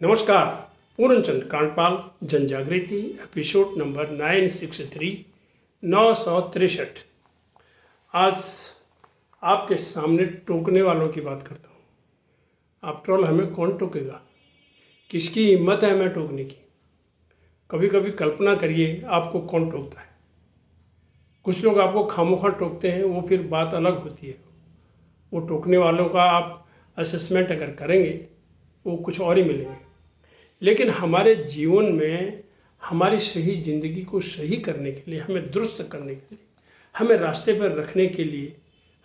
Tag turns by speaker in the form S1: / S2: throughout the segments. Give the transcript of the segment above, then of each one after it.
S1: नमस्कार। पूर्णचंद कांडपाल जन जागृति एपिसोड नंबर 963 963। आज आपके सामने टोकने वालों की बात करता हूँ। आफ्टर ऑल हमें कौन टोकेगा, किसकी हिम्मत है हमें टोकने की। कभी कभी कल्पना करिए आपको कौन टोकता है। कुछ लोग आपको खामोखा टोकते हैं, वो फिर बात अलग होती है। वो टोकने वालों का आप असेसमेंट अगर करेंगे वो कुछ और ही मिलेंगे। लेकिन हमारे जीवन में हमारी सही ज़िंदगी को सही करने के लिए, हमें दुरुस्त करने के लिए, हमें रास्ते पर रखने के लिए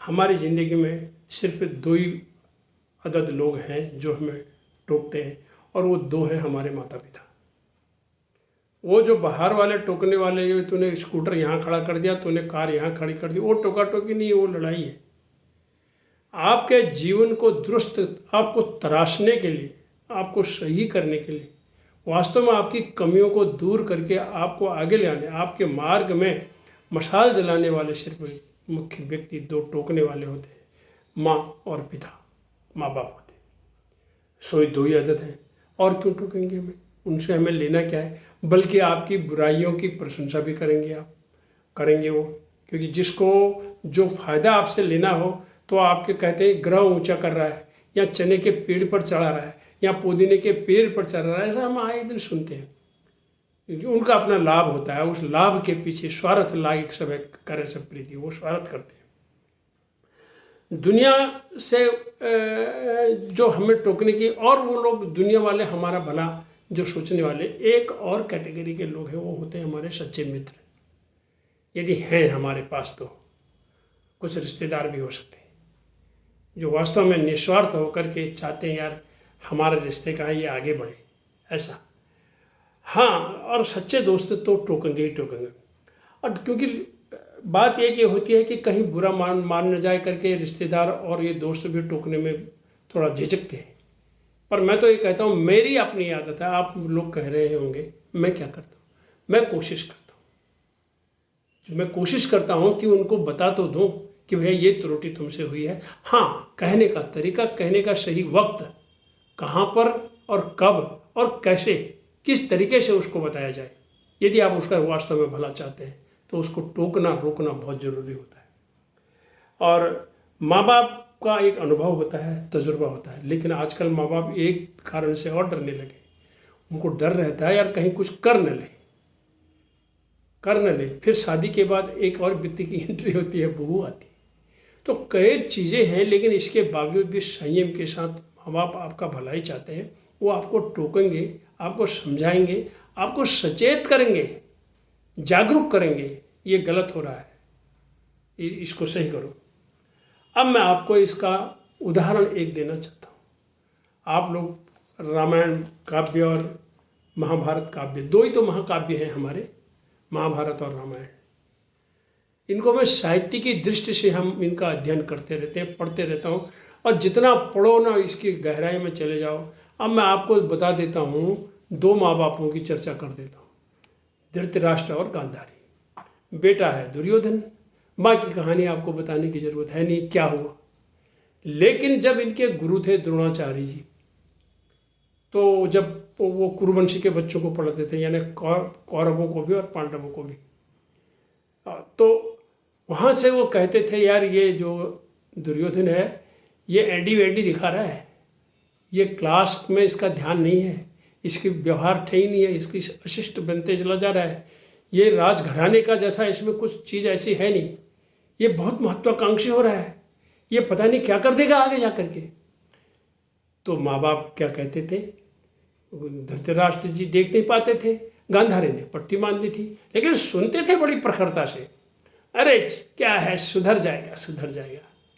S1: हमारी ज़िंदगी में सिर्फ दो ही अदद लोग हैं जो हमें टोकते हैं, और वो दो हैं हमारे माता पिता। वो जो बाहर वाले टोकने वाले, ये तूने स्कूटर यहाँ खड़ा कर दिया, तूने कार यहाँ खड़ी कर दी, वो टोका टोकी नहीं है, वो लड़ाई है। आपके जीवन को दुरुस्त, आपको तराशने के लिए, आपको सही करने के लिए, वास्तव में आपकी कमियों को दूर करके आपको आगे ले आने, आपके मार्ग में मशाल जलाने वाले सिर्फ मुख्य व्यक्ति दो टोकने वाले होते हैं, माँ और पिता, माँ बाप होते हैं। सोई दो ही आदत है, और क्यों टोकेंगे हमें? उनसे हमें लेना क्या है? बल्कि आपकी बुराइयों की प्रशंसा भी करेंगे, आप करेंगे वो, क्योंकि जिसको जो फ़ायदा आपसे लेना हो तो आपके कहते हैं ग्रह ऊंचा कर रहा है, या चने के पेड़ पर चढ़ा रहा है, या पुदीने के पेड़ पर चढ़ रहा है, ऐसा हम आए दिन सुनते हैं। क्योंकि उनका अपना लाभ होता है, उस लाभ के पीछे स्वार्थ लायक सब करे सब प्रीति, वो स्वार्थ करते हैं दुनिया से। जो हमें टोकने की, और वो लोग दुनिया वाले हमारा भला जो सोचने वाले, एक और कैटेगरी के लोग हैं, वो होते हैं हमारे सच्चे मित्र। यदि हैं हमारे पास तो कुछ रिश्तेदार भी हो सकते हैं जो वास्तव में निस्वार्थ होकर के चाहते हैं यार हमारे रिश्ते का ये आगे बढ़े, ऐसा। हाँ, और सच्चे दोस्त तो टोकेंगे ही टोकेंगे। और क्योंकि बात ये होती है कि कहीं बुरा मान न जाए करके रिश्तेदार और ये दोस्त भी टोकने में थोड़ा झिझकते हैं। पर मैं तो ये कहता हूँ, मेरी अपनी आदत है, आप लोग कह रहे होंगे मैं क्या करता हूँ, मैं कोशिश करता हूँ कि उनको बता तो दूँ कि भैया ये त्रुटि तुमसे हुई है। हाँ, कहने का तरीका, कहने का सही वक्त, कहाँ पर और कब और कैसे, किस तरीके से उसको बताया जाए। यदि आप उसका वास्तव में भला चाहते हैं तो उसको टोकना रोकना बहुत ज़रूरी होता है। और माँ बाप का एक अनुभव होता है, तजुर्बा होता है, लेकिन आजकल माँ बाप एक कारण से और डरने लगे। उनको डर रहता है यार कहीं कुछ कर न ले। फिर शादी के बाद एक और व्यक्ति की एंट्री होती है, बहू आती है। तो कई चीज़ें हैं, लेकिन इसके बावजूद भी संयम के साथ माँ बाप आपका भला ही चाहते हैं। वो आपको टोकेंगे, आपको समझाएंगे, आपको सचेत करेंगे, जागरूक करेंगे, ये गलत हो रहा है, इसको सही करो। अब मैं आपको इसका उदाहरण एक देना चाहता हूँ। आप लोग रामायण काव्य और महाभारत काव्य, दो ही तो महाकाव्य हैं हमारे, महाभारत और रामायण। इनको मैं साहित्य की दृष्टि से हम इनका अध्ययन करते रहते हैं, पढ़ते रहता हूँ, और जितना पढ़ो ना इसकी गहराई में चले जाओ। अब मैं आपको बता देता हूँ, दो माँ बापों की चर्चा कर देता हूँ, धृतराष्ट्र और गांधारी। बेटा है दुर्योधन, माँ की कहानी आपको बताने की जरूरत है नहीं क्या हुआ। लेकिन जब इनके गुरु थे द्रोणाचार्य जी, तो जब वो कुरुवंशी के बच्चों को पढ़ाते थे, यानी कौरवों को भी और पांडवों को भी, तो वहाँ से वो कहते थे यार ये जो दुर्योधन है ये एडी वेडी दिखा रहा है, ये क्लास में इसका ध्यान नहीं है, इसकी व्यवहार ठीक नहीं है, इसकी अशिष्ट बनते चला जा रहा है, ये राजघराने का जैसा इसमें कुछ चीज़ ऐसी है नहीं, ये बहुत महत्वाकांक्षी हो रहा है, ये पता नहीं क्या कर देगा आगे जा कर के। तो माँ बाप क्या कहते थे, धृतराष्ट्र जी देख नहीं पाते थे, गांधारी ने पट्टी मान ली थी, लेकिन सुनते थे बड़ी प्रखरता से, अरे क्या है सुधर जाएगा,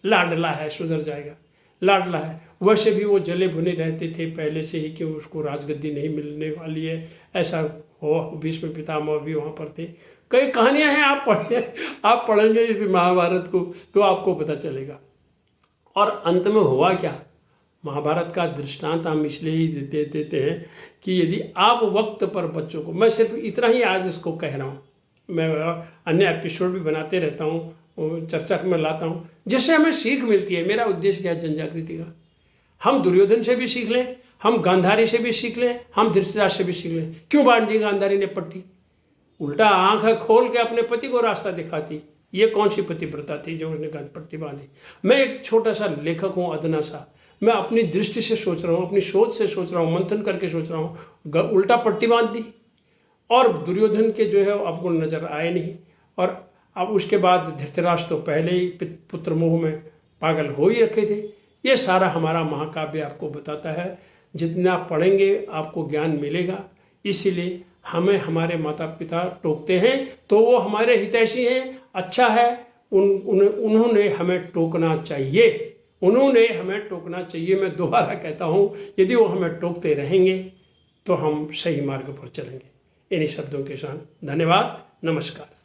S1: लाडला है सुधर जाएगा, लाडला है। वैसे भी वो जले भुने रहते थे पहले से ही कि उसको राजगद्दी नहीं मिलने वाली है, ऐसा हो। भीष्म पितामह भी वहाँ पर थे। कई कहानियाँ हैं, आप पढ़ेंगे इस महाभारत को तो आपको पता चलेगा। और अंत में हुआ क्या, महाभारत का दृष्टांत हम इसलिए ही देते हैं कि यदि आप वक्त पर बच्चों को, मैं सिर्फ इतना ही आज इसको कह रहा हूँ, मैं अन्य एपिसोड भी बनाते रहता हूँ, चर्चा में लाता हूँ, जिससे हमें सीख मिलती है। मेरा उद्देश्य क्या है जन जागृति का, हम दुर्योधन से भी सीख लें, हम गांधारी से भी सीख लें, हम धृतराष्ट्र से भी सीख लें। क्यों बांध दी गांधारी ने पट्टी? उल्टा आंख खोल के अपने पति को रास्ता दिखाती। ये कौन सी पतिव्रता थी जो उसने पट्टी बांधी? मैं एक छोटा सा लेखक हूँ, अदना सा। मैं अपनी दृष्टि से सोच रहा हूँ, अपनी सोच से सोच रहा हूँ, मंथन करके सोच रहा हूँ, उल्टा पट्टी बांध दी। और दुर्योधन के जो है आपको नजर आए नहीं। और अब उसके बाद धृतराष्ट्र तो पहले ही पुत्र मोह में पागल हो ही रखे थे। ये सारा हमारा महाकाव्य आपको बताता है। जितना पढ़ेंगे आपको ज्ञान मिलेगा। इसीलिए हमें हमारे माता पिता टोकते हैं तो वो हमारे हितैषी हैं, अच्छा है। उन्होंने हमें टोकना चाहिए, उन्होंने हमें टोकना चाहिए। मैं दोबारा कहता हूँ, यदि वो हमें टोकते रहेंगे तो हम सही मार्ग पर चलेंगे। इन्हीं शब्दों के साथ धन्यवाद, नमस्कार।